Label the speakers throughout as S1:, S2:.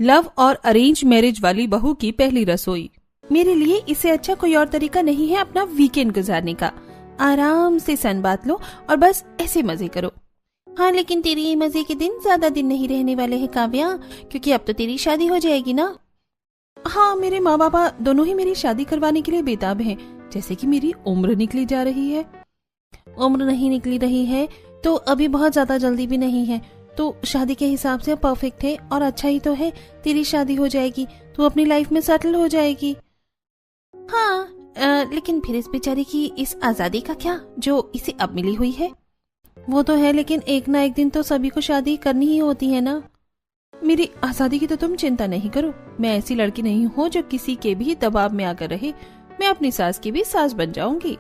S1: Love और arrange marriage वाली बहू की पहली रसोई। मेरे लिए इससे अच्छा कोई और तरीका नहीं है अपना वीकेंड गुजारने का। आराम से सन बात लो और बस ऐसे मजे करो। हाँ, लेकिन तेरे ये मजे के दिन ज्यादा दिन नहीं रहने वाले हैं काव्या, क्योंकि अब तो तेरी शादी हो जाएगी ना। हाँ, मेरे माँ बाबा दोनों ही मेरी शादी करवाने के लिए बेताब हैं, जैसे कि मेरी उम्र निकली जा रही है। उम्र नहीं निकली रही है तो अभी बहुत ज्यादा जल्दी भी नहीं है, तो शादी के हिसाब से परफेक्ट है और अच्छा ही तो है। तेरी शादी हो जाएगी तो अपनी लाइफ में सेटल हो जाएगी। हाँ, लेकिन फिर इस बेचारी की इस आजादी का क्या जो इसे अब मिली हुई है। वो तो है, लेकिन एक ना एक दिन तो सभी को शादी करनी ही होती है ना। मेरी आजादी की तो तुम चिंता नहीं करो, मैं ऐसी लड़की नहीं हूँ जो किसी के भी दबाव में आकर रहे। मैं अपनी सास की भी सास बन जाऊंगी।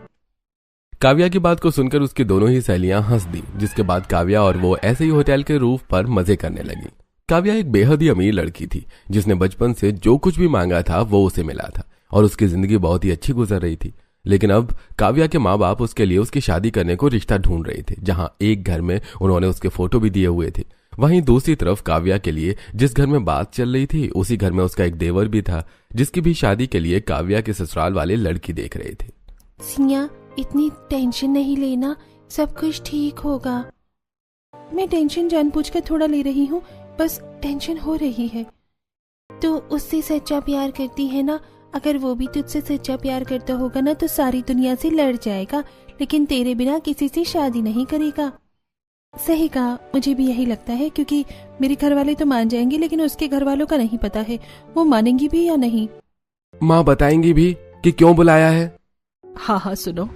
S2: काव्या की बात को सुनकर उसकी दोनों ही सहेलियां हंस दी, जिसके बाद काव्या और वो ऐसे ही होटल के रूफ पर मजे करने लगी। काव्या एक बेहद ही अमीर लड़की थी, जिसने बचपन से जो कुछ भी मांगा था वो उसे मिला था और उसकी जिंदगी बहुत ही अच्छी गुजर रही थी। लेकिन अब काव्या के माँ बाप उसके लिए उसकी शादी करने को रिश्ता ढूंढ रहे थे, जहां एक घर में उन्होंने उसके फोटो भी दिए हुए थे। वहीं दूसरी तरफ काव्या के लिए जिस घर में बात चल रही थी, उसी घर में उसका एक देवर भी था, जिसकी भी शादी के लिए काव्या के ससुराल वाले लड़की देख रहे थे।
S1: सिया, इतनी टेंशन नहीं लेना, सब कुछ ठीक होगा। मैं टेंशन जानबूझकर थोड़ा ले रही हूँ, बस टेंशन हो रही है। तो उससे सच्चा प्यार करती है ना, अगर वो भी तुझसे सच्चा प्यार करता होगा ना तो सारी दुनिया से लड़ जाएगा, लेकिन तेरे बिना किसी से शादी नहीं करेगा। सही कहा, मुझे भी यही लगता है, क्योंकि मेरे घर वाले तो मान जाएंगे, लेकिन उसके घर वालों का नहीं पता है वो मानेंगी भी या नहीं।
S2: माँ बताएंगी भी कि क्यों बुलाया है?
S1: हाँ हाँ, सुनो,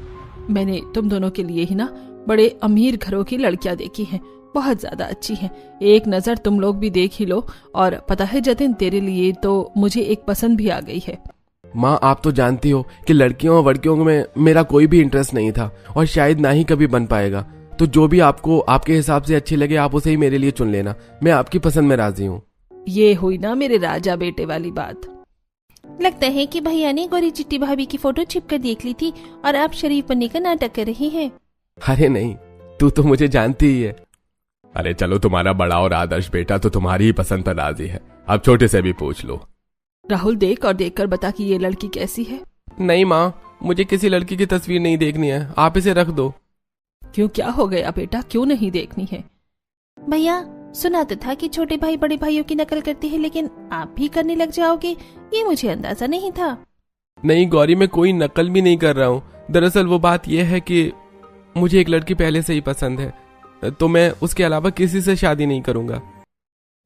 S1: मैंने तुम दोनों के लिए ही ना बड़े अमीर घरों की लड़कियां देखी हैं, बहुत ज्यादा अच्छी हैं। एक नजर तुम लोग भी देख ही लो। और पता है जतिन, तेरे लिए तो मुझे एक पसंद भी आ गई है।
S2: माँ, आप तो जानती हो कि लड़कियों और लड़कियों में मेरा कोई भी इंटरेस्ट नहीं था और शायद ना ही कभी बन पाएगा। तो जो भी आपको आपके हिसाब से अच्छी लगे आप उसे ही मेरे लिए चुन लेना। मैं आपकी पसंद में राजी हूँ।
S1: ये हुई ना मेरे राजा बेटे वाली बात। लगता है कि भैया ने गोरी चिट्टी भाभी की फोटो छिपकर देख ली थी और आप शरीफ बनने का नाटक कर रही हैं।
S2: अरे नहीं, तू तो मुझे जानती ही है। अरे चलो, तुम्हारा बड़ा और आदर्श बेटा तो तुम्हारी ही पसंद पर राजी है, अब छोटे से भी पूछ लो।
S1: राहुल, देख और देखकर बता कि ये लड़की कैसी है।
S2: नहीं माँ, मुझे किसी लड़की की तस्वीर नहीं देखनी है, आप इसे रख दो।
S1: क्यों, क्या हो गया बेटा, क्यों नहीं देखनी है? भैया, सुना तो था कि छोटे भाई बड़े भाइयों की नकल करते हैं, लेकिन आप भी करने लग जाओगे, ये मुझे अंदाजा नहीं था।
S2: नहीं गौरी, मैं कोई नकल भी नहीं कर रहा हूँ। दरअसल वो बात यह है कि मुझे एक लड़की पहले से ही पसंद है, तो मैं उसके अलावा किसी से शादी नहीं करूंगा।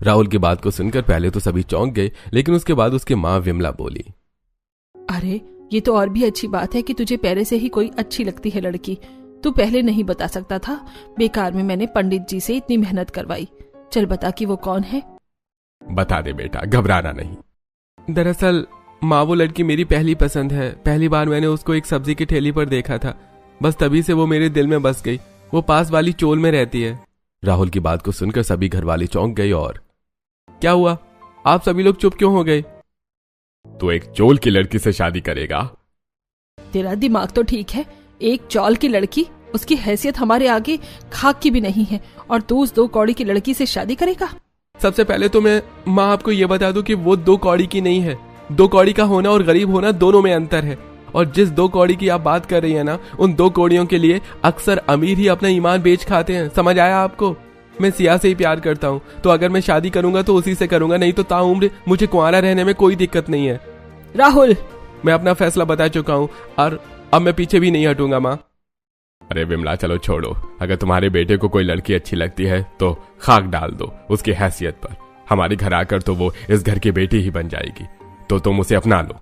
S2: राहुल की बात को सुनकर पहले तो सभी चौंक गए, लेकिन उसके बाद उसकी माँ विमला बोली,
S1: अरे ये तो और भी अच्छी बात है कि तुझे पहले से ही कोई अच्छी लगती है लड़की। तू पहले नहीं बता सकता था, बेकार में मैंने पंडित जी से इतनी मेहनत करवाई। चल बता कि वो कौन है।
S2: बता दे बेटा, घबराना नहीं। दरअसल माँ, वो लड़की मेरी पहली पसंद है। पहली बार मैंने उसको एक सब्जी की ठेली पर देखा था, बस तभी से वो मेरे दिल में बस गई। वो पास वाली चोल में रहती है। राहुल की बात को सुनकर सभी घर वाले चौंक गए। और क्या हुआ, आप सभी लोग चुप क्यों हो गए? तो एक चोल की लड़की से शादी करेगा?
S1: तेरा दिमाग तो ठीक है, एक चौल की लड़की, उसकी हैसियत हमारे आगे खाक की भी नहीं है, और तू उस 2 कौड़ी की लड़की से शादी करेगा?
S2: सबसे पहले तो मैं माँ आपको ये बता दूं कि वो 2 कौड़ी की नहीं है। 2 कौड़ी का होना और गरीब होना दोनों में अंतर है। और जिस 2 कौड़ी की आप बात कर रही है ना, उन 2 कौड़ियों के लिए अक्सर अमीर ही अपना ईमान बेच खाते हैं। समझ आया आपको? मैं सिया से ही प्यार करता हूँ, तो अगर मैं शादी करूंगा तो उसी से करूंगा, नहीं तो ताउम्र मुझे कुंवारा रहने में कोई दिक्कत नहीं है।
S1: राहुल,
S2: मैं अपना फैसला बता चुका हूँ और अब मैं पीछे भी नहीं हटूंगा माँ। अरे विमला, चलो छोड़ो। अगर तुम्हारे बेटे को कोई लड़की अच्छी लगती है तो खाक डाल दो उसकी हैसियत पर। हमारे घर आकर तो वो इस घर की बेटी ही बन जाएगी, तो तुम उसे अपना लो।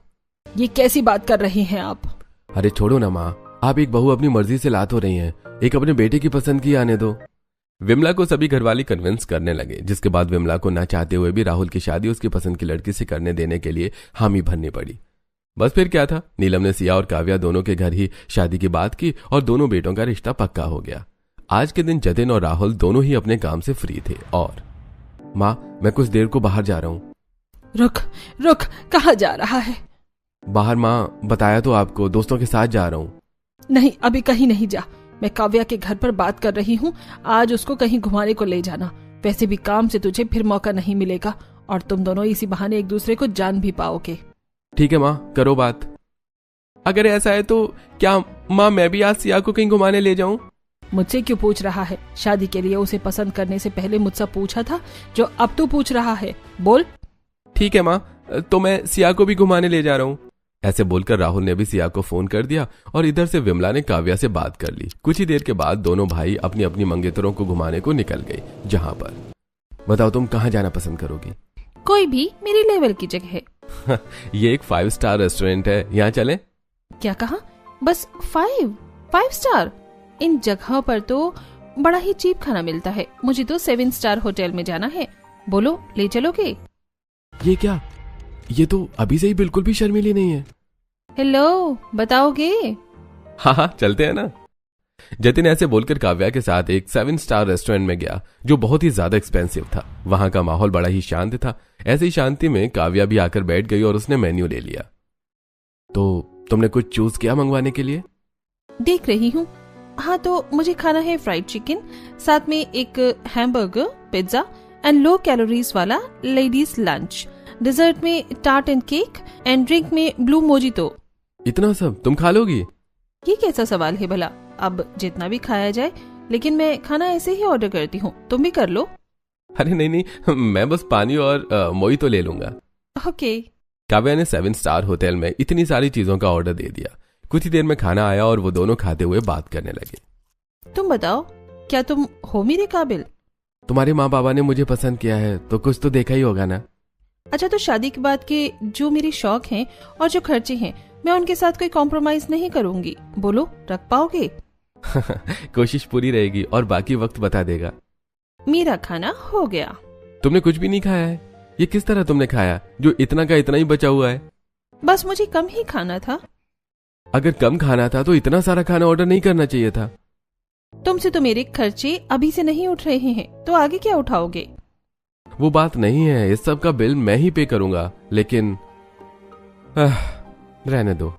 S1: ये कैसी बात कर रहे हैं आप?
S2: अरे छोड़ो ना माँ, आप एक बहू अपनी मर्जी से ला तो रही हैं, एक अपने बेटे की पसंद की आने दो। विमला को सभी घरवाले कन्विंस करने लगे, जिसके बाद विमला को ना चाहते हुए भी राहुल की शादी उसकी पसंद की लड़की से करने देने के लिए हामी भरनी पड़ी। बस फिर क्या था, नीलम ने सिया और काव्या दोनों के घर ही शादी की बात की और दोनों बेटों का रिश्ता पक्का हो गया। आज के दिन जतिन और राहुल दोनों ही अपने काम से फ्री थे। और माँ, मैं कुछ देर को बाहर जा रहा हूँ।
S1: रुक रुक, कहाँ जा रहा है?
S2: बाहर माँ, बताया तो आपको, दोस्तों के साथ जा रहा हूँ।
S1: नहीं, अभी कहीं नहीं जा। मैं काव्या के घर पर बात कर रही हूँ, आज उसको कहीं घुमाने को ले जाना। वैसे भी काम से तुझे फिर मौका नहीं मिलेगा और तुम दोनों इसी बहाने एक दूसरे को जान भी पाओगे।
S2: ठीक है माँ, करो बात। अगर ऐसा है तो क्या माँ मैं भी आज सिया को कहीं घुमाने ले जाऊं?
S1: मुझसे क्यों पूछ रहा है? शादी के लिए उसे पसंद करने से पहले मुझसे पूछा था जो अब तू पूछ रहा है। बोल।
S2: ठीक है माँ, तो मैं सिया को भी घुमाने ले जा रहा हूँ। ऐसे बोलकर राहुल ने भी सिया को फोन कर दिया और इधर से विमला ने काव्या से बात कर ली। कुछ ही देर के बाद दोनों भाई अपनी अपनी मंगेतरों को घुमाने को निकल गए। जहाँ पर बताओ तुम कहाँ जाना पसंद करोगी?
S1: कोई भी मेरी लेवल की जगह है।
S2: ये एक 5 स्टार रेस्टोरेंट है, यहाँ चले?
S1: क्या कहा? बस 5 स्टार? इन जगहों पर तो बड़ा ही चीप खाना मिलता है। मुझे तो 7 स्टार होटल में जाना है। बोलो, ले चलोगे?
S2: ये क्या? ये तो अभी से ही बिल्कुल भी शर्मीली नहीं है।
S1: हेलो, बताओगे?
S2: हाँ, चलते हैं ना। जतिन ऐसे बोलकर काव्या के साथ एक 7 स्टार रेस्टोरेंट में गया जो बहुत ही ज्यादा एक्सपेंसिव था। वहां का माहौल बड़ा ही शांत था। ऐसी ही शांति में काव्या भी आकर बैठ गई और उसने मेन्यू ले लिया। तो तुमने कुछ चूज किया मंगवाने के लिए?
S1: देख रही हूँ। हाँ, तो मुझे खाना है फ्राइड चिकन, साथ में एक hamburger, pizza and low calories वाला लेडीज लंच, डिजर्ट में tart and cake and drink में ब्लू मोजितो।
S2: इतना सब तुम खा लोगी?
S1: ये कैसा सवाल है भला? अब जितना भी खाया जाए, लेकिन मैं खाना ऐसे ही ऑर्डर करती हूँ, तुम भी कर लो।
S2: अरे नहीं, मैं बस पानी और मोहितो ले लूंगा।
S1: ओके।
S2: काव्या ने 7 स्टार होटल में इतनी सारी चीजों का ऑर्डर दे दिया। कुछ ही देर में खाना आया और वो दोनों खाते हुए बात करने लगे।
S1: तुम बताओ, क्या तुम हो मेरे काबिल?
S2: तुम्हारे माँ बाबा ने मुझे पसंद किया है तो कुछ तो देखा ही होगा ना।
S1: अच्छा, तो शादी के बाद के जो मेरे शौक हैं और जो खर्चे हैं, मैं उनके साथ कोई कॉम्प्रोमाइज नहीं करूंगी। बोलो, रख पाओगे?
S2: कोशिश पूरी रहेगी और बाकी वक्त बता देगा।
S1: मेरा खाना हो गया।
S2: तुमने कुछ भी नहीं खाया है? ये किस तरह तुमने खाया जो इतना का इतना ही बचा हुआ है?
S1: बस मुझे कम ही खाना था।
S2: अगर कम खाना था तो इतना सारा खाना ऑर्डर नहीं करना चाहिए था।
S1: तुमसे तो मेरे खर्चे अभी से नहीं उठ रहे हैं, तो आगे क्या उठाओगे?
S2: वो बात नहीं है, इस सब का बिल मैं ही पे करूंगा, लेकिन रहने दो।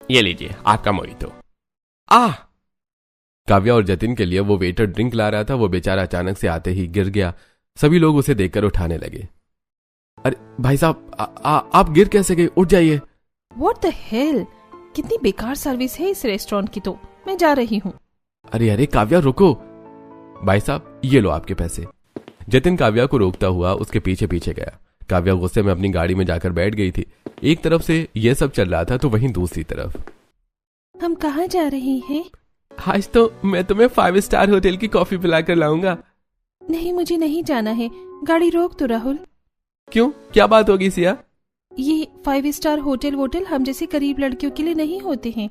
S2: ये लीजिए आपका मोहितो। काव्या और जतिन के लिए वो वेटर ड्रिंक ला रहा था। वो बेचारा अचानक से आते ही गिर गया। सभी लोग उसे देखकर उठाने लगे। अरे भाई साहब, आप गिर कैसे गए? उठ जाइए।
S1: What the hell? कितनी बेकार सर्विस है इस रेस्टोरेंट की। तो मैं जा रही हूँ।
S2: अरे काव्या रुको। भाई साहब, ये लो आपके पैसे। जतिन काव्या को रोकता हुआ उसके पीछे पीछे गया। काव्या गुस्से में अपनी गाड़ी में जाकर बैठ गई थी। एक तरफ से ये सब चल रहा था तो वहीं दूसरी तरफ।
S1: हम कहाँ जा रहे हैं?
S2: आज तो मैं तुम्हें 5 स्टार होटल की कॉफी पिलाकर लाऊंगा।
S1: नहीं, मुझे नहीं जाना है। गाड़ी रोक तो राहुल।
S2: क्यों, क्या बात होगी सिया?
S1: ये 5 स्टार होटल वोटल हम जैसे गरीब लड़कियों के लिए नहीं होते हैं।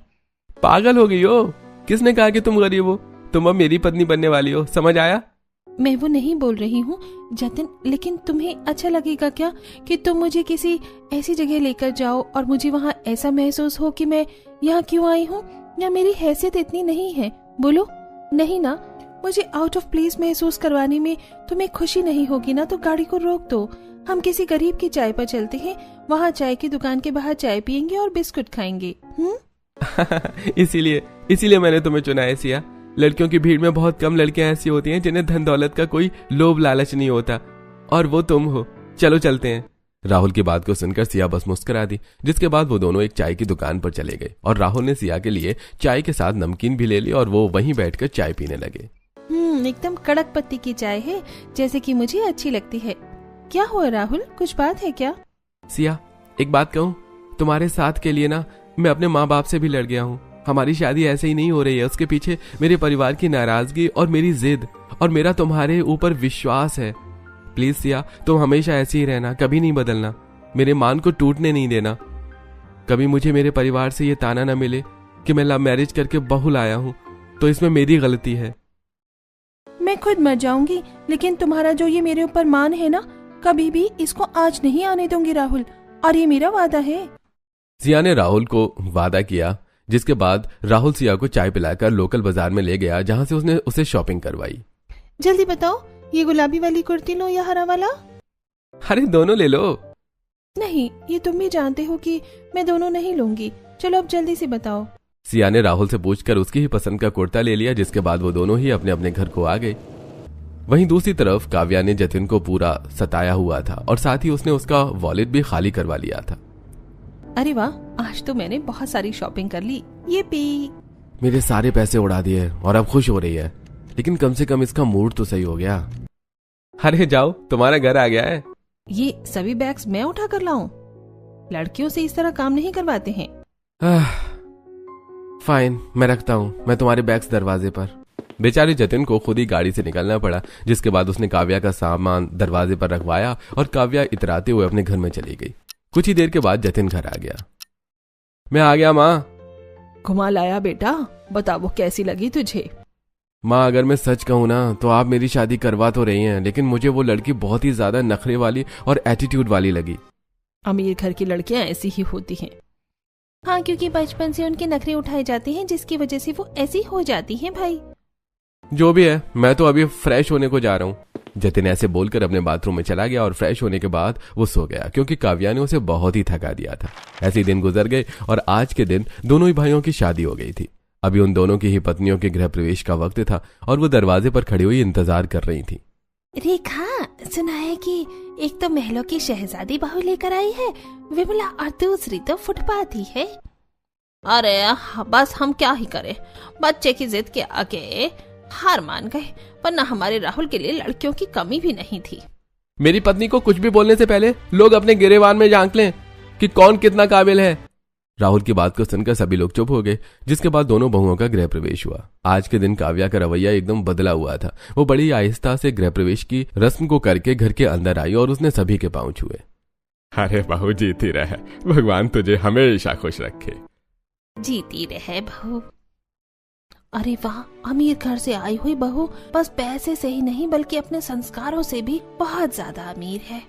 S2: पागल हो गई हो? किसने कहा कि तुम गरीब हो? तुम अब मेरी पत्नी बनने वाली हो, समझ आया?
S1: मैं वो नहीं बोल रही हूँ जतिन, लेकिन तुम्हें अच्छा लगेगा क्या कि तुम मुझे किसी ऐसी जगह लेकर जाओ और मुझे वहाँ ऐसा महसूस हो कि मैं यहाँ क्यों आई हूँ, या मेरी हैसियत इतनी नहीं है? बोलो, नहीं ना? मुझे आउट ऑफ प्लेस महसूस करवाने में तुम्हें खुशी नहीं होगी ना? तो गाड़ी को रोक दो। हम किसी गरीब की चाय पर चलते हैं, वहाँ चाय की दुकान के बाहर चाय पियेंगे और बिस्कुट खाएंगे।
S2: इसीलिए मैंने तुम्हें चुना है सिया। लड़कियों की भीड़ में बहुत कम लड़कियां ऐसी होती हैं जिन्हें धन दौलत का कोई लोभ लालच नहीं होता, और वो तुम हो। चलो चलते हैं। राहुल की बात को सुनकर सिया बस मुस्कुरा दी, जिसके बाद वो दोनों एक चाय की दुकान पर चले गए और राहुल ने सिया के लिए चाय के साथ नमकीन भी ले ली और वो वहीं बैठकर चाय पीने लगे।
S1: एकदम कड़क पत्ती की चाय है, जैसे कि मुझे अच्छी लगती है। क्या हुआ राहुल, कुछ बात है क्या?
S2: सिया, एक बात कहूँ? तुम्हारे साथ के लिए ना मैं अपने माँ बाप से भी लड़ गया हूँ। हमारी शादी ऐसे ही नहीं हो रही है। उसके पीछे मेरे परिवार की नाराजगी और मेरी जिद और मेरा तुम्हारे ऊपर विश्वास है। प्लीज सिया, तुम हमेशा ऐसे ही रहना, कभी नहीं बदलना। मेरे मान को टूटने नहीं देना। कभी मुझे मेरे परिवार से ये ताना न मिले कि मैं लव मैरिज करके बहू लाया हूँ, तो इसमें मेरी गलती है।
S1: मैं खुद मर जाऊंगी, लेकिन तुम्हारा जो ये मेरे ऊपर मान है ना, कभी भी इसको आज नहीं आने दूंगी राहुल, और ये मेरा वादा है।
S2: सिया ने राहुल को वादा किया, जिसके बाद राहुल सिया को चाय पिलाकर लोकल बाजार में ले गया, जहां से उसने उसे शॉपिंग करवाई।
S1: जल्दी बताओ, ये गुलाबी वाली कुर्ती लो या हरा वाला?
S2: अरे दोनों ले लो।
S1: नहीं, ये तुम भी जानते हो कि मैं दोनों नहीं लूंगी। चलो अब जल्दी से बताओ।
S2: सिया ने राहुल से पूछकर उसकी ही पसंद का कुर्ता ले लिया, जिसके बाद वो दोनों ही अपने अपने घर को आ गए। वहीं दूसरी तरफ काव्या ने जतिन को पूरा सताया हुआ था और साथ ही उसने उसका वॉलेट भी खाली करवा लिया था।
S1: अरे वाह, आज तो मैंने बहुत सारी शॉपिंग कर ली। ये पी
S2: मेरे सारे पैसे उड़ा दिए और अब खुश हो रही है, लेकिन कम से कम इसका मूड तो सही हो गया। अरे जाओ, तुम्हारा घर आ गया है।
S1: ये सभी बैग्स मैं उठा कर लाऊं? लड़कियों से इस तरह काम नहीं करवाते हैं।
S2: फाइन, मैं रखता हूँ। मैं तुम्हारे बैग्स दरवाजे पर। बेचारे जतिन को खुद ही गाड़ी से निकलना पड़ा, जिसके बाद उसने काव्या का सामान दरवाजे पर रखवाया और काव्या इतराते हुए अपने घर में चली गई। कुछ ही देर के बाद जतिन घर आ गया। मैं आ गया माँ।
S1: घुमा लाया बेटा, बता वो कैसी लगी तुझे?
S2: माँ, अगर मैं सच कहूँ ना तो आप मेरी शादी करवा तो रही हैं, लेकिन मुझे वो लड़की बहुत ही ज्यादा नखरे वाली और एटीट्यूड वाली लगी।
S1: अमीर घर की लड़कियां ऐसी ही होती हैं। हाँ, क्योंकि बचपन से उनके नखरे उठाए जाते हैं, जिसकी वजह से वो ऐसी हो जाती हैं भाई।
S2: जो भी है, मैं तो अभी फ्रेश होने को जा रहा हूँ। जतिन ऐसे बोलकर अपने बाथरूम में चला गया और फ्रेश होने के बाद वो सो गया, क्योंकि काव्या ने उसे बहुत ही थका दिया था। ऐसे ही दिन गुजर गए और आज के दिन दोनों ही भाइयों की शादी हो गई थी। अभी उन दोनों की ही पत्नियों के गृह प्रवेश का वक्त था और वो दरवाजे पर खड़ी हुई इंतजार कर रही थी।
S1: रेखा, सुना है कि एक तो महलों की शहजादी बहू लेकर आई है विमला, और दूसरी तो फुटपाथी है। अरे बस हम क्या ही करें, बच्चे की जिद के आगे हार मान गए, वरना हमारे राहुल के लिए लड़कियों की कमी भी नहीं थी।
S2: मेरी पत्नी को कुछ भी बोलने से पहले लोग अपने गिरेबान में झांक लें कि कौन कितना काबिल है। राहुल की बात को सुनकर सभी लोग चुप हो गए, जिसके बाद दोनों बहुओं का गृह प्रवेश हुआ। आज के दिन काव्या का रवैया एकदम बदला हुआ था। वो बड़ी आहिस्ता से गृह प्रवेश की रस्म को करके घर के अंदर आई और उसने सभी के पांव छुए।
S3: अरे बहू जीती रहे, भगवान तुझे हमेशा खुश रखे।
S1: जीती रहे बहू। अरे वाह, अमीर घर से आई हुई बहू बस पैसे से ही नहीं बल्कि अपने संस्कारों से भी बहुत ज्यादा अमीर है।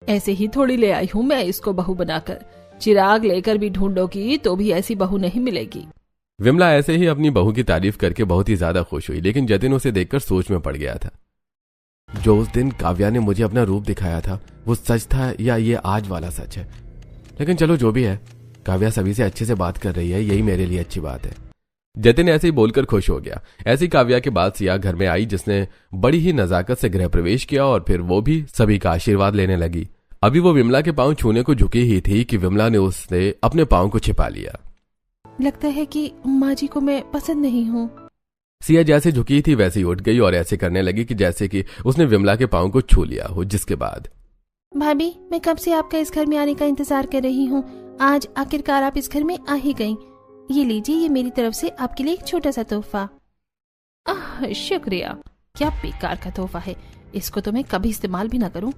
S1: ऐसे ही थोड़ी ले आई हूँ मैं इसको बहू बनाकर, चिराग लेकर भी ढूंढोगी तो भी ऐसी बहू नहीं मिलेगी।
S2: विमला ऐसे ही अपनी बहू की तारीफ करके बहुत ही ज्यादा खुश हुई, लेकिन जतिन उसे देखकर सोच में पड़ गया था। जो उस दिन काव्या ने मुझे अपना रूप दिखाया था वो सच था या ये आज वाला सच है? लेकिन चलो जो भी है, काव्या सभी से अच्छे से बात कर रही है, यही मेरे लिए अच्छी बात है। जतिन ऐसे ही बोलकर खुश हो गया। ऐसी काव्या के बाद सिया घर में आई, जिसने बड़ी ही नजाकत से गृह प्रवेश किया और फिर वो भी सभी का आशीर्वाद लेने लगी। अभी वो विमला के पांव छूने को झुकी ही थी कि विमला ने उससे अपने पांव को छिपा लिया।
S1: लगता है कि माँ जी को मैं पसंद नहीं हूँ।
S2: सिया जैसे झुकी थी वैसे ही उठ गई और ऐसे करने लगी कि जैसे कि उसने विमला के पांव को छू लिया हो, जिसके बाद
S1: भाभी, मैं कब से आपका इस घर में आने का इंतजार कर रही हूँ। आज आखिरकार आप इस घर में आ ही गयी। ये लीजिए, ये मेरी तरफ से आपके लिए एक छोटा सा तोहफा। शुक्रिया। क्या बेकार का तोहफा है, इसको तो मैं कभी इस्तेमाल भी ना करूं।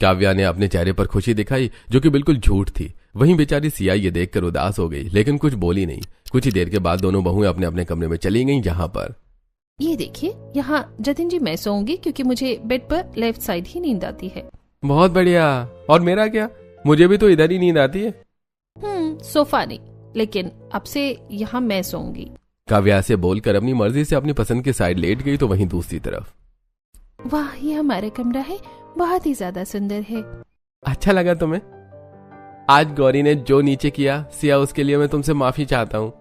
S2: काव्या ने अपने चेहरे पर खुशी दिखाई, जो कि बिल्कुल झूठ थी। वहीं बेचारी सिया ये देखकर उदास हो गई, लेकिन कुछ बोली नहीं। कुछ ही देर के बाद दोनों बहुएं अपने अपने कमरे में चली गईं, जहां पर
S1: ये देखिए, यहाँ जतिन जी मैं सोऊंगी क्योंकि मुझे बेड पर लेफ्ट साइड ही नींद आती है।
S2: बहुत बढ़िया। और मेरा क्या? मुझे भी तो इधर ही नींद आती है।
S1: सोफा नहीं, लेकिन अब से यहाँ मैं सोऊंगी।
S2: काव्या से बोलकर अपनी मर्जी से अपनी पसंद की साइड लेट गई। तो वहीं दूसरी तरफ,
S1: वाह, ये हमारा कमरा है, बहुत ही ज्यादा सुंदर है।
S2: अच्छा लगा तुम्हें? आज गौरी ने जो नीचे किया सिया, उसके लिए मैं तुमसे माफी चाहता हूँ।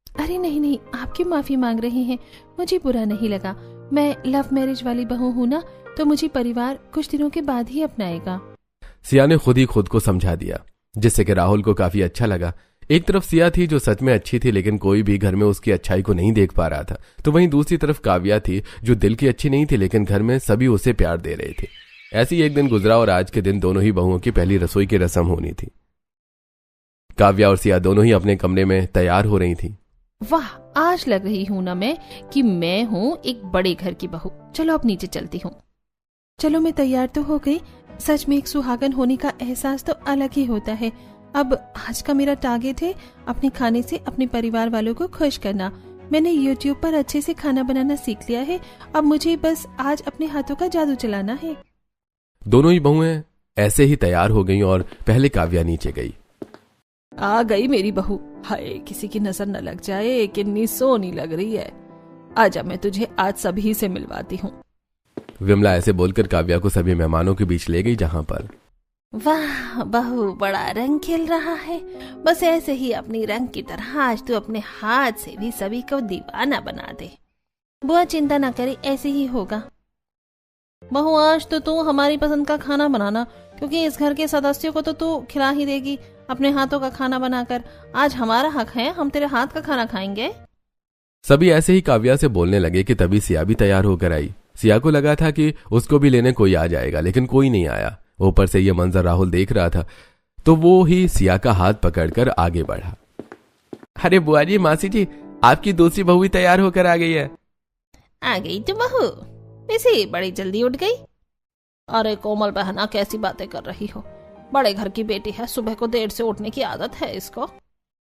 S1: अरे नहीं नहीं, आप क्यों माफी मांग रहे हैं? मुझे बुरा नहीं लगा। मैं लव मैरिज वाली बहू हूँ ना, तो मुझे परिवार कुछ दिनों के बाद ही अपनाएगा।
S2: सिया ने खुद ही खुद को समझा दिया, जिससे कि राहुल को काफी अच्छा लगा। एक तरफ सिया थी जो सच में अच्छी थी, लेकिन कोई भी घर में उसकी अच्छाई को नहीं देख पा रहा था। तो वहीं दूसरी तरफ काव्या थी जो दिल की अच्छी नहीं थी, लेकिन घर में सभी उसे प्यार दे रहे थे। ऐसी एक दिन गुजरा और आज के दिन दोनों ही बहुओं की पहली रसोई की रस्म होनी थी। काव्या और सिया दोनों ही अपने कमरे में तैयार हो रही थी।
S1: वाह, आज लग रही हूँ ना मैं कि मैं हूँ एक बड़े घर की बहू। चलो अब नीचे चलती हूँ। चलो, मैं तैयार तो हो गई। सच में एक सुहागन होने का एहसास तो अलग ही होता है। अब आज का मेरा टारगेट है अपने खाने से अपने परिवार वालों को खुश करना। मैंने YouTube पर अच्छे से खाना बनाना सीख लिया है। अब मुझे बस आज अपने हाथों का जादू चलाना है।
S2: दोनों ही बहुएं ऐसे ही तैयार हो गईं और पहले काव्या नीचे गई।
S1: आ गई मेरी बहू। हाय, किसी की नजर न लग जाए, कितनी सोनी लग रही है। आजा, मैं तुझे आज सभी से मिलवाती हूँ।
S2: विमला ऐसे बोलकर काव्या को सभी मेहमानों के बीच ले गई, जहां पर
S1: वाह बहू, बड़ा रंग खिल रहा है। बस ऐसे ही अपनी रंग की तरह आज तू अपने हाथ से भी सभी को दीवाना बना दे। बुआ चिंता ना करे, ऐसे ही होगा। बहू आज तो तू हमारी पसंद का खाना बनाना, क्योंकि इस घर के सदस्यों को तो तू खिला ही देगी अपने हाथों का खाना बनाकर। आज हमारा हक है, हम तेरे हाथ का खाना खाएंगे।
S2: सभी ऐसे ही काव्या से बोलने लगे कि तभी सिया भी तैयार होकर आई। सिया को लगा था कि उसको भी लेने कोई आ जाएगा, लेकिन कोई नहीं आया। ऊपर से ये मंजर राहुल देख रहा था तो वो ही सिया का हाथ पकड़कर आगे बढ़ा। अरे बुआ जी, मासी जी, आपकी दूसरी बहू भी तैयार होकर आ गई है।
S1: आ गई तो बहू, वैसे बड़ी जल्दी उठ गई। अरे कोमल बहना, कैसी बातें कर रही हो, बड़े घर की बेटी है, सुबह को देर से उठने की आदत है इसको।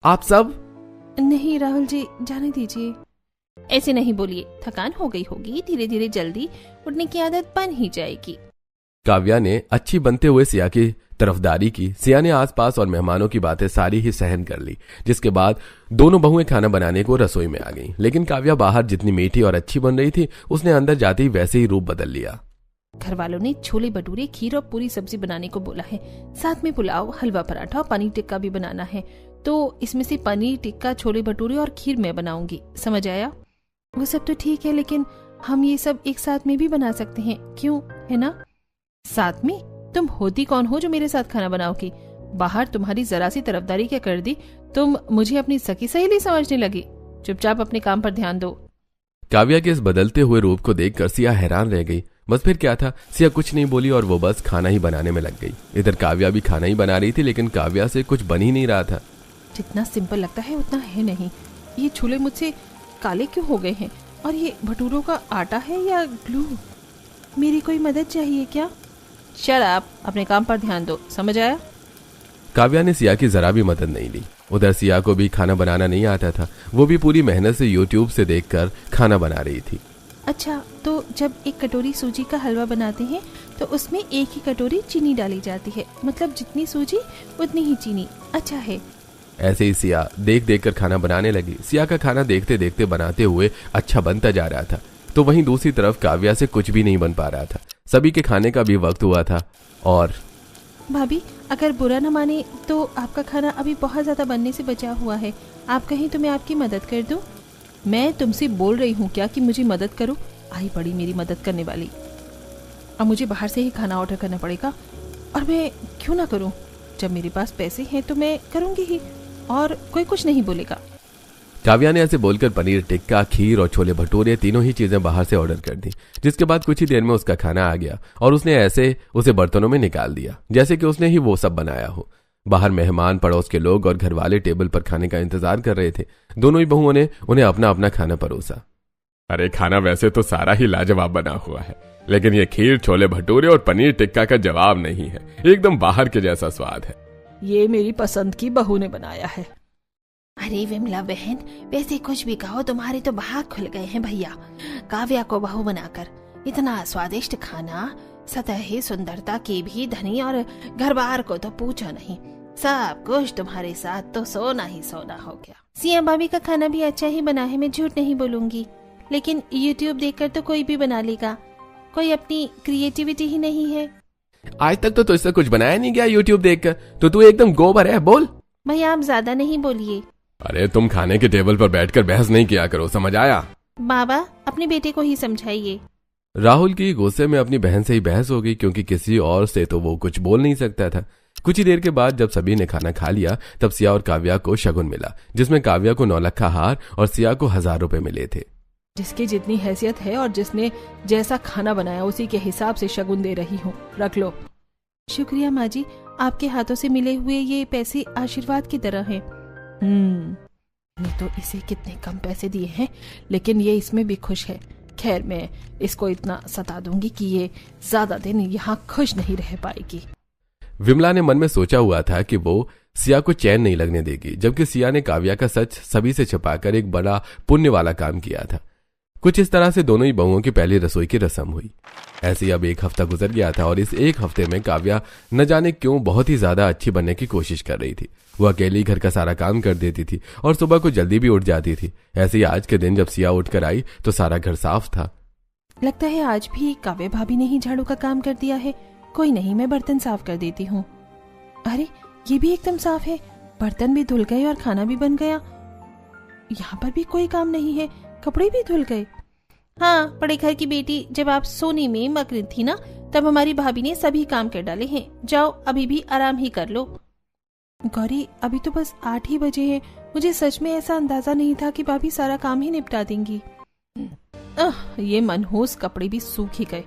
S2: आप सब?
S1: नहीं राहुल जी, जाने दीजिए। ऐसे नहीं बोलिए, थकान हो गई होगी, धीरे धीरे जल्दी उठने की आदत बन ही जाएगी।
S2: काव्या ने अच्छी बनते हुए सिया की तरफदारी की। सिया ने आसपास और मेहमानों की बातें सारी ही सहन कर ली, जिसके बाद दोनों बहुएं खाना बनाने को रसोई में आ गईं। लेकिन काव्या बाहर जितनी मीठी और अच्छी बन रही थी, उसने अंदर जाते ही वैसे ही रूप बदल लिया।
S1: घर वालों ने छोले भटूरे, खीर और पूरी सब्जी बनाने को बोला है, साथ में पुलाव, हलवा पराठा और पनीर टिक्का भी बनाना है। तो इसमें से पनीर टिक्का, छोले भटूरे और खीर मैं बनाऊंगी, समझ आया? वो सब तो ठीक है, लेकिन हम ये सब एक साथ में भी बना सकते हैं, क्यों, है ना? साथ में? तुम होती कौन हो जो मेरे साथ खाना बनाओगी? बाहर तुम्हारी जरा सी तरफदारी क्या कर दी, तुम मुझे अपनी सखी सहेली समझने लगी। चुपचाप अपने काम पर ध्यान दो।
S2: काव्या के इस बदलते हुए रूप को देखकर सिया हैरान रह गई। बस फिर क्या था, सिया कुछ नहीं बोली और वो बस खाना ही बनाने में लग गई। इधर काव्या भी खाना ही बना रही थी, लेकिन काव्या से कुछ बन ही नहीं रहा था।
S1: जितना सिंपल लगता है उतना है नहीं। ये छोले मुझसे काले क्यों हो गए हैं? और ये भटूरों का आटा है या ग्लू? मेरी कोई मदद चाहिए क्या? शट अप, अपने काम पर ध्यान दो, समझ आया?
S2: काव्या ने सिया की जरा भी मदद नहीं ली। उधर सिया को भी खाना बनाना नहीं आता था। वो भी पूरी मेहनत से यूट्यूब से देखकर खाना बना रही थी।
S1: अच्छा, तो जब एक कटोरी सूजी का हलवा बनाते हैं तो उसमें एक ही कटोरी चीनी डाली जाती है, मतलब जितनी सूजी उतनी ही चीनी। अच्छा है।
S2: ऐसे ही सिया देख देख कर खाना बनाने लगी। सिया का खाना देखते देखते बनाते हुए अच्छा बनता जा रहा था, तो वहीं दूसरी तरफ काव्या से कुछ भी नहीं बन पा रहा था। सभी के खाने का भी वक्त हुआ था। और
S1: भाभी, अगर बुरा न माने तो आपका खाना अभी बहुत ज्यादा बनने से बचा हुआ है। आप कहें तो मैं आपकी मदद कर दूं? मैं तुमसे बोल रही हूँ क्या कि मुझे मदद करो? आई पड़ी मेरी मदद करने वाली। अब मुझे बाहर से ही खाना ऑर्डर करना पड़ेगा, और मैं क्यों ना करूँ? जब मेरे पास पैसे हैं तो मैं करूँगी ही, और कोई कुछ नहीं बोलेगा।
S2: काव्या ने ऐसे बोलकर पनीर टिक्का, खीर और छोले भटूरे तीनों ही चीजें बाहर से ऑर्डर कर दी, जिसके बाद कुछ ही देर में उसका खाना आ गया और उसने ऐसे उसे बर्तनों में निकाल दिया जैसे कि उसने ही वो सब बनाया हो। बाहर मेहमान, पड़ोस के लोग और घर वाले टेबल पर खाने का इंतजार कर रहे थे। दोनों ही बहुओं ने उन्हें अपना अपना खाना परोसा।
S3: अरे खाना वैसे तो सारा ही लाजवाब बना हुआ है, लेकिन ये खीर, छोले भटूरे और पनीर टिक्का का जवाब नहीं है। एकदम बाहर के जैसा स्वाद है।
S1: ये मेरी पसंद की बहू ने बनाया है।
S4: अरे विमला बहन, वैसे कुछ भी कहो, तुम्हारे तो भाग खुल गए हैं भैया। काव्या को बहू बनाकर इतना स्वादिष्ट खाना, सतही सुंदरता की भी धनी, और घर बार को तो पूछो नहीं। सब कुछ तुम्हारे साथ तो सोना ही सोना हो गया।
S1: सिया भाभी का खाना भी अच्छा ही बना है, मैं झूठ नहीं बोलूंगी, लेकिन यूट्यूब देखकर तो कोई भी बना लेगा। कोई अपनी क्रिएटिविटी ही नहीं है।
S2: आज तक तो तुझसे कुछ बनाया नहीं गया यूट्यूब देखकर, तो तू एकदम गोबर है। बोल
S1: भैया, आप ज्यादा नहीं बोलिए।
S3: अरे तुम खाने के टेबल पर बैठकर बहस नहीं किया करो, समझ आया?
S1: बाबा, अपने बेटे को ही समझाइए।
S2: राहुल की गुस्से में अपनी बहन से ही बहस हो गई, क्योंकि किसी और से तो वो कुछ बोल नहीं सकता था। कुछ ही देर के बाद जब सभी ने खाना खा लिया, तब सिया और काव्या को शगुन मिला, जिसमें काव्या को 9 लाख का हार और सिया को 1000 रुपए मिले थे।
S1: जिसकी जितनी हैसियत है और जिसने जैसा खाना बनाया उसी के हिसाब से शगुन दे रही हूँ, रख लो। शुक्रिया माँ जी, आपके हाथों से मिले हुए ये पैसे आशीर्वाद की तरह हैं। मैंने तो इसे कितने कम पैसे दिए हैं, लेकिन ये इसमें भी खुश है। खैर, मैं इसको इतना सता दूंगी कि ये ज्यादा दिन यहाँ खुश नहीं रह पाएगी।
S2: विमला ने मन में सोचा हुआ था कि वो सिया को चैन नहीं लगने देगी, जबकि सिया ने काव्या का सच सभी से छिपाकर एक बड़ा पुण्य वाला काम किया था। कुछ इस तरह से दोनों ही बहुओं की पहली रसोई की रस्म हुई। ऐसे ही अब 1 हफ्ता गुजर गया था और इस 1 हफ्ते में काव्या न जाने क्यों बहुत ही ज्यादा अच्छी बनने की कोशिश कर रही थी। वो अकेली घर का सारा काम कर देती थी और सुबह को जल्दी भी उठ जाती थी। ऐसे ही आज के दिन जब सिया उठकर आई तो सारा घर साफ था।
S1: लगता है आज भी काव्या भाभी ने ही झाड़ू का काम कर दिया है। कोई नहीं, मैं बर्तन साफ कर देती हूँ। अरे, ये भी एकदम साफ है, बर्तन भी धुल गए और खाना भी बन गया। यहाँ पर भी कोई काम नहीं है, कपड़े भी धुल गए। हाँ, बड़े घर की बेटी जब आप सोने में मग्न थी ना, तब हमारी भाभी ने सभी काम कर डाले हैं। जाओ अभी भी आराम ही कर लो। गौरी, अभी तो बस 8 ही बजे हैं। मुझे सच में ऐसा अंदाजा नहीं था कि भाभी सारा काम ही निपटा देंगी। ये मनहूस कपड़े भी सूख ही गए।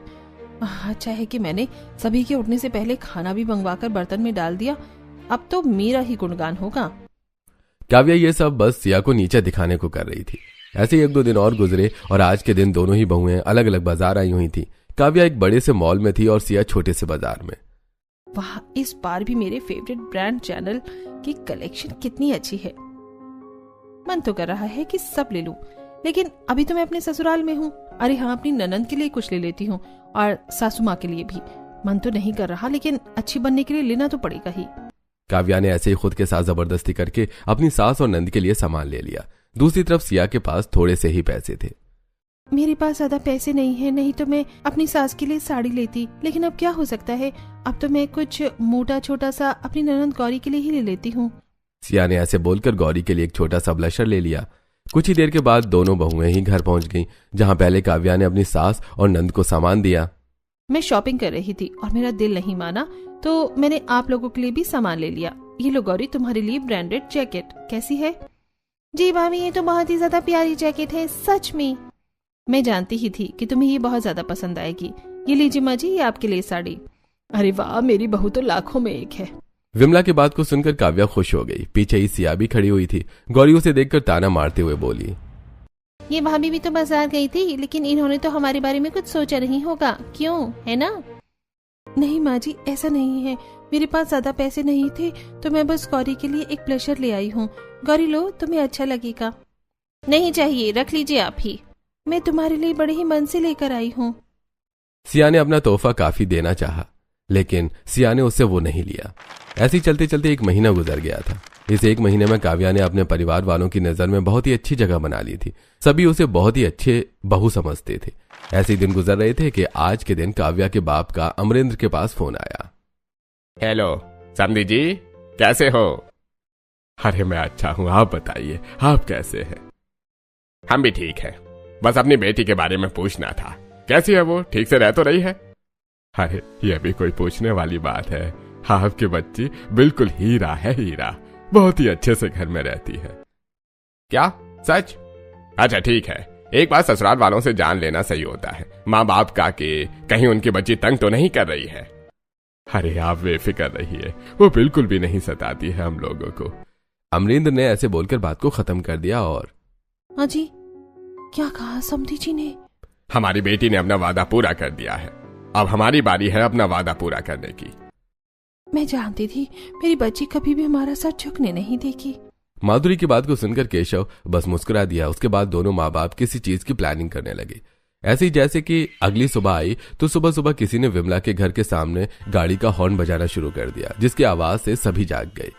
S1: अच्छा है कि मैंने सभी के उठने से पहले खाना भी मंगवाकर बर्तन में डाल दिया। अब तो मेरा ही गुणगान होगा।
S2: काव्या ये सब बस सिया को नीचे दिखाने को कर रही थी। ऐसे ही 1-2 दिन और गुजरे और आज के दिन दोनों ही बहुएं अलग अलग बाजार आई हुई थी। काव्या एक बड़े से मॉल में थी और सिया छोटे से बाजार में।
S1: वाह, इस बार भी मेरे फेवरेट ब्रांड चैनल की कलेक्शन कितनी अच्छी है। मन तो कर रहा है कि सब ले लूं, लेकिन अभी तो मैं अपने ससुराल में हूँ। अरे हाँ, अपनी ननंद के लिए कुछ ले लेती हूँ और सासू माँ के लिए भी। मन तो नहीं कर रहा, लेकिन अच्छी बनने के लिए लेना तो पड़ेगा ही।
S2: काव्या ने ऐसे ही खुद के साथ जबरदस्ती करके अपनी सास और नंद के लिए सामान ले लिया। दूसरी तरफ सिया के पास थोड़े से ही पैसे थे।
S1: मेरे पास ज्यादा पैसे नहीं है, नहीं तो मैं अपनी सास के लिए साड़ी लेती, लेकिन अब क्या हो सकता है। अब तो मैं कुछ मोटा छोटा सा अपनी ननंद गौरी के लिए ही ले लेती हूँ।
S2: सिया ने ऐसे बोलकर गौरी के लिए एक छोटा सा ब्लशर ले लिया। कुछ ही देर के बाद दोनों बहुएं ही घर पहुंच गईं, जहां पहले काव्या ने अपनी सास और नंद को सामान दिया।
S1: मैं शॉपिंग कर रही थी और मेरा दिल नहीं माना, तो मैंने आप लोगों के लिए भी सामान ले लिया। ये लो गौरी, तुम्हारे लिए ब्रांडेड जैकेट कैसी है? जी भाभी, ये तो बहुत ही ज्यादा प्यारी जैकेट है, सच में। मैं जानती ही थी कि तुम्हें ये बहुत ज्यादा पसंद आएगी। ये लीजिए माँ जी, ये आपके लिए साड़ी। अरे वाह, मेरी बहू तो लाखों में एक है।
S2: विमला की बात को सुनकर काव्या खुश हो गई। पीछे ही सिया भी खड़ी हुई थी। गौरी उसे देखकर ताना मारते हुए बोली,
S1: ये भाभी भी तो बाजार गई थी, लेकिन इन्होंने तो हमारे बारे में कुछ सोचा नहीं होगा, क्यों, है ना? नहीं माँ जी, ऐसा नहीं है। मेरे पास ज्यादा पैसे नहीं थे, तो मैं बस गौरी के लिए एक ब्लशर ले आई हूँ। गौरी लो, तुम्हें अच्छा लगेगा। नहीं चाहिए, रख लीजिए आप ही। मैं तुम्हारे लिए बड़े ही मन से लेकर आई हूँ।
S2: सिया ने अपना तोहफा काफी देना चाहा, लेकिन सिया ने उससे वो नहीं लिया। ऐसे ही चलते चलते 1 महीना गुजर गया था। इस 1 महीने में काव्या ने अपने परिवार वालों की नजर में बहुत ही अच्छी जगह बना ली थी। सभी उसे बहुत ही अच्छे बहू समझते थे। ऐसे ही दिन गुजर रहे थे कि आज के दिन काव्या के बाप का अमरेंद्र के पास फोन आया।
S3: हेलो समधी जी, कैसे हो? अरे मैं अच्छा हूं, आप बताइए, आप कैसे हैं? हम भी ठीक हैं। बस अपनी बेटी के बारे में पूछना था, कैसी है वो, ठीक से रह तो रही है? अरे ये भी कोई पूछने वाली बात है? आपकी बच्ची बिल्कुल हीरा है, हीरा। बहुत ही अच्छे से घर में रहती है। क्या सच? अच्छा ठीक है, एक बार ससुराल वालों से जान लेना सही होता है। माँ बाप का कि कहीं उनकी बच्ची तंग तो नहीं कर रही है। अरे आप बेफिक्र रहिए, वो बिल्कुल भी नहीं सताती है हम लोगों को।
S2: अमरेंद्र ने ऐसे बोलकर बात को खत्म कर दिया। और
S1: हाँ जी, क्या कहा समधी जी ने?
S3: हमारी बेटी ने अपना वादा पूरा कर दिया है। अब हमारी बारी है अपना वादा पूरा करने की।
S1: मैं जानती थी मेरी बच्ची कभी भी हमारा सर झुकने नहीं देगी।
S2: माधुरी की बात को सुनकर केशव बस मुस्कुरा दिया। उसके बाद दोनों माँ बाप किसी चीज की प्लानिंग करने लगे। ऐसे ही जैसे कि अगली सुबह आई तो सुबह सुबह किसी ने विमला के घर के सामने गाड़ी का हॉर्न बजाना शुरू कर दिया, जिसकी आवाज से सभी जाग गए।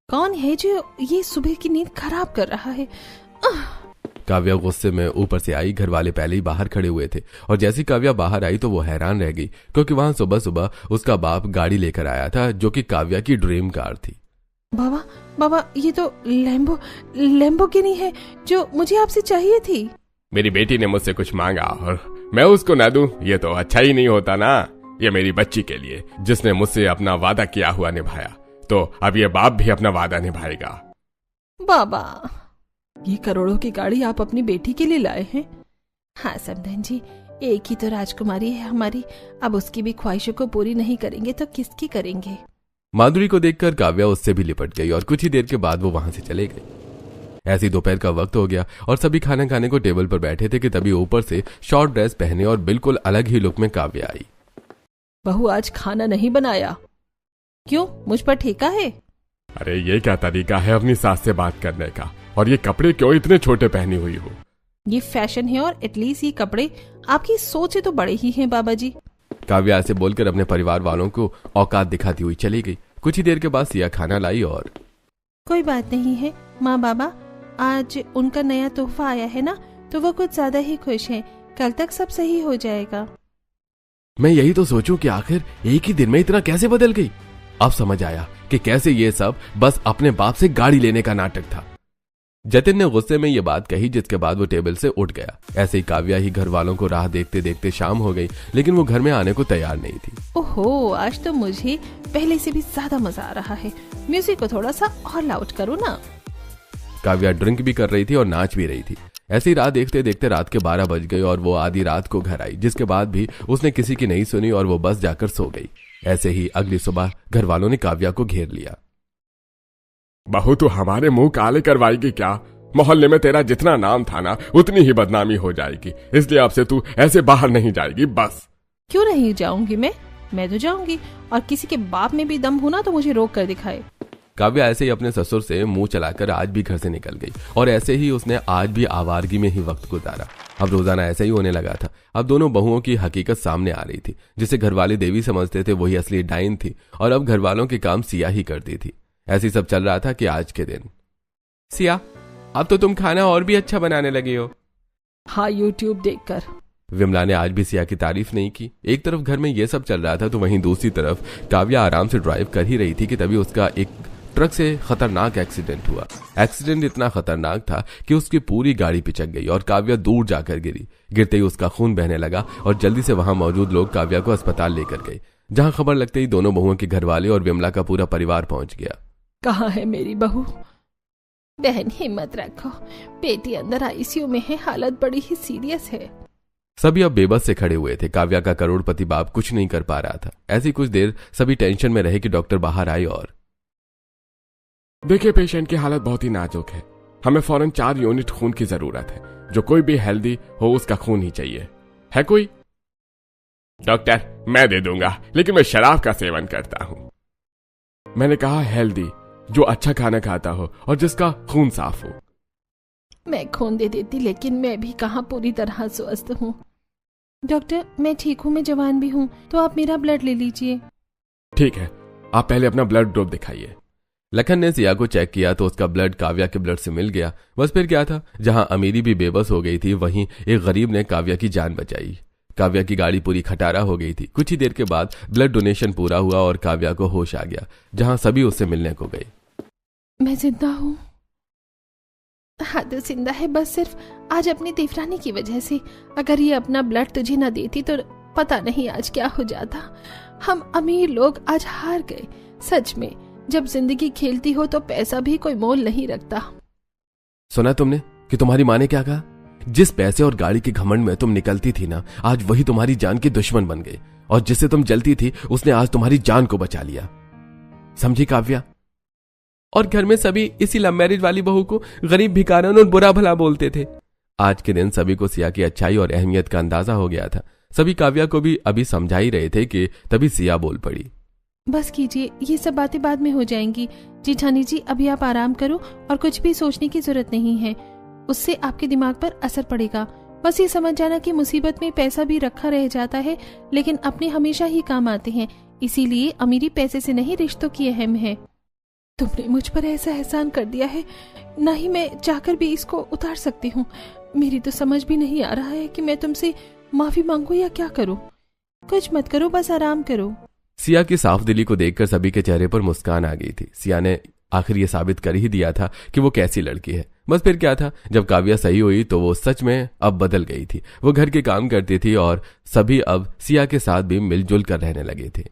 S1: कौन है जो ये सुबह की नींद खराब कर रहा है?
S2: काव्या गुस्से में ऊपर से आई। घर वाले पहले ही बाहर खड़े हुए थे और जैसी काव्या बाहर आई तो वो हैरान रह गई, क्योंकि वहां सुबह सुबह उसका बाप गाड़ी लेकर आया था, जो कि काव्या की ड्रीम कार थी।
S1: बाबा बाबा, ये तो लैम्बोर्गिनी है जो मुझे आपसे चाहिए थी।
S3: मेरी बेटी ने मुझसे कुछ मांगा और मैं उसको ना दूं, ये तो अच्छा ही नहीं होता ना। ये मेरी बच्ची के लिए, जिसने मुझसे अपना वादा किया हुआ निभाया, तो अब ये बाप भी अपना वादा निभाएगा।
S1: बाबा, ये करोड़ों की गाड़ी आप अपनी बेटी के लिए लाए हैं? हाँ समधन जी, एक ही तो राजकुमारी है हमारी, अब उसकी भी ख्वाहिशों को पूरी नहीं करेंगे तो किसकी करेंगे?
S2: माधुरी को देखकर काव्या उससे भी लिपट गई और कुछ ही देर के बाद वो वहां से चले गए। ऐसी दोपहर का वक्त हो गया और सभी खाना खाने को टेबल पर बैठे थे कि तभी ऊपर से शॉर्ट ड्रेस पहने और बिल्कुल अलग ही लुक में काव्या आई।
S1: बहू, आज खाना नहीं बनाया? क्यों, मुझ पर ठेका है?
S3: अरे ये क्या तरीका है अपनी सास से बात करने का? और ये कपड़े क्यों इतने छोटे पहनी हुई हो?
S1: ये फैशन है और एटलीस्ट ये कपड़े आपकी सोच से तो बड़े ही हैं बाबा जी।
S2: काव्या ऐसे बोलकर अपने परिवार वालों को औकात दिखाती हुई चली गई। कुछ ही देर के बाद सिया खाना लाई और
S1: कोई बात नहीं है माँ बाबा, आज उनका नया तोहफा आया है ना, तो वो कुछ ज्यादा ही खुश हैं। कल तक सब सही हो जाएगा।
S2: मैं यही तो सोचूं कि आखिर एक ही दिन में इतना कैसे बदल गई। अब समझ आया कि कैसे ये सब बस अपने बाप से गाड़ी लेने का नाटक था। जतिन ने गुस्से में ये बात कही, जिसके बाद वो टेबल से उठ गया। ऐसे ही काव्या ही घर वालों को राह देखते देखते शाम हो गई, लेकिन वो घर में आने को तैयार नहीं थी।
S1: ओहो, आज तो मुझे पहले से भी ज्यादा मजा आ रहा है। म्यूजिक को थोड़ा सा और लाउड करो ना।
S2: काव्या ड्रिंक भी कर रही थी और नाच भी रही थी। ऐसी राह देखते देखते रात के 12 बज गए और वो आधी रात को घर आई, जिसके बाद भी उसने किसी की नहीं सुनी और वो बस जाकर सो गई। ऐसे ही अगली सुबह घर वालों ने काव्या को घेर लिया।
S3: बहू तू हमारे मुंह काले करवाएगी क्या? मोहल्ले में तेरा जितना नाम था ना, उतनी ही बदनामी हो जाएगी, इसलिए अब से तू ऐसे बाहर नहीं जाएगी। बस।
S1: क्यों नहीं जाऊंगी? मैं तो जाऊंगी, और किसी के बाप में भी दम हो ना तो मुझे रोक कर दिखाए।
S2: काव्या ऐसे ही अपने ससुर से मुंह चलाकर आज भी घर से निकल गई, और ऐसे ही उसने आज भी आवारगी में ही वक्त गुजारा। अब रोजाना ऐसा ही होने लगा था। अब दोनों बहुओं की हकीकत सामने आ रही थी। जिसे घरवाले देवी समझते थे वही असली डाइन थी, और अब घर वालों के काम सिया ही करती थी। ऐसे ही सब चल रहा था कि आज के दिन, सिया अब तो तुम खाना और भी अच्छा बनाने लगी हो।
S1: हाँ, यूट्यूब देखकर।
S2: विमला ने आज भी सिया की तारीफ नहीं की। एक तरफ घर में ये सब चल रहा था तो वहीं दूसरी तरफ काव्या आराम से ड्राइव कर ही रही थी कि तभी उसका एक ट्रक से खतरनाक एक्सीडेंट हुआ। एक्सीडेंट इतना खतरनाक था कि उसकी पूरी गाड़ी पिचक गई और काव्या दूर जाकर गिरी। गिरते ही उसका खून बहने लगा और जल्दी से वहां मौजूद लोग काव्या को अस्पताल लेकर गए, जहां खबर लगते ही दोनों बहुओं के घरवाले और विमला का पूरा परिवार पहुंच गया।
S1: कहाँ है मेरी बहू?
S4: बहन हिम्मत रखो, बेटी अंदर आईसीयू में है, हालत बड़ी ही सीरियस है।
S2: सभी अब बेबस से खड़े हुए थे। काव्या का करोड़पति बाप कुछ नहीं कर पा रहा था। ऐसी कुछ देर सभी टेंशन में रहे कि डॉक्टर बाहर आए और
S3: देखिए, पेशेंट की हालत बहुत ही नाजुक है, हमें फौरन 4 यूनिट खून की जरूरत है। जो कोई भी हेल्दी हो उसका खून ही चाहिए। है कोई? डॉक्टर, मैं दे दूंगा, लेकिन मैं शराब का सेवन करता हूं। मैंने कहा हेल्दी, जो अच्छा खाना खाता हो और जिसका खून साफ हो।
S4: मैं खून दे देती, लेकिन मैं भी कहाँ पूरी तरह स्वस्थ हूँ।
S1: डॉक्टर, मैं ठीक हूँ, मैं जवान भी हूँ, तो आप मेरा ब्लड ले लीजिए।
S3: ठीक है, आप पहले अपना ब्लड ग्रुप दिखाइए।
S2: लखन ने सिया को चेक किया तो उसका ब्लड काव्या के ब्लड से मिल गया। बस फिर क्या था, जहां अमीरी भी बेबस हो गई थी वहीं एक गरीब ने काव्या की जान बचाई। काव्या की गाड़ी पूरी खटारा हो गई थी। कुछ ही देर के बाद ब्लड डोनेशन पूरा हुआ और काव्या को होश आ गया, जहां सभी उससे मिलने को गए।
S1: मैं जिंदा हूँ।
S4: हाँ तो जिंदा है, बस सिर्फ आज अपनी देवरानी की वजह से। अगर ये अपना ब्लड तुझे न देती तो पता नहीं आज क्या हो जाता। हम अमीर लोग आज हार गए। सच में, जब जिंदगी खेलती हो तो पैसा भी कोई मोल नहीं रखता।
S2: सुना तुमने कि तुम्हारी माँ ने क्या कहा? जिस पैसे और गाड़ी के घमंड में तुम निकलती थी ना, आज वही तुम्हारी जान के दुश्मन बन गए, और जिससे तुम जलती थी उसने आज तुम्हारी जान को बचा लिया। समझी काव्या? और घर में सभी इसी लव मैरिज वाली बहू को गरीब भिखारन और बुरा भला बोलते थे। आज के दिन सभी को सिया की अच्छाई और अहमियत का अंदाजा हो गया था। सभी काव्या को भी अभी समझा ही रहे थे कि तभी सिया बोल पड़ी।
S1: बस कीजिए, ये सब बातें बाद में हो जाएंगी। जेठानी जी, अभी आप आराम करो और कुछ भी सोचने की जरूरत नहीं है, उससे आपके दिमाग पर असर पड़ेगा। बस ये समझ जाना कि मुसीबत में पैसा भी रखा रह जाता है, लेकिन अपने हमेशा ही काम आते हैं। इसीलिए अमीरी पैसे से नहीं, रिश्तों की अहम है। तुमने मुझ पर ऐसा एहसान कर दिया है, ना ही मैं चाहकर भी इसको उतार सकती हूँ। मेरी तो समझ भी नहीं आ रहा है कि मैं तुमसे माफी मांगू या क्या करूँ। कुछ मत करो, बस आराम करो।
S2: सिया की साफ दिली को देखकर सभी के चेहरे पर मुस्कान आ गई थी। सिया ने आखिर ये साबित कर ही दिया था कि वो कैसी लड़की है। बस फिर क्या था, जब काव्या सही हुई तो वो सच में अब बदल गई थी। वो घर के काम करती थी और सभी अब सिया के साथ भी मिलजुल कर रहने लगे थे।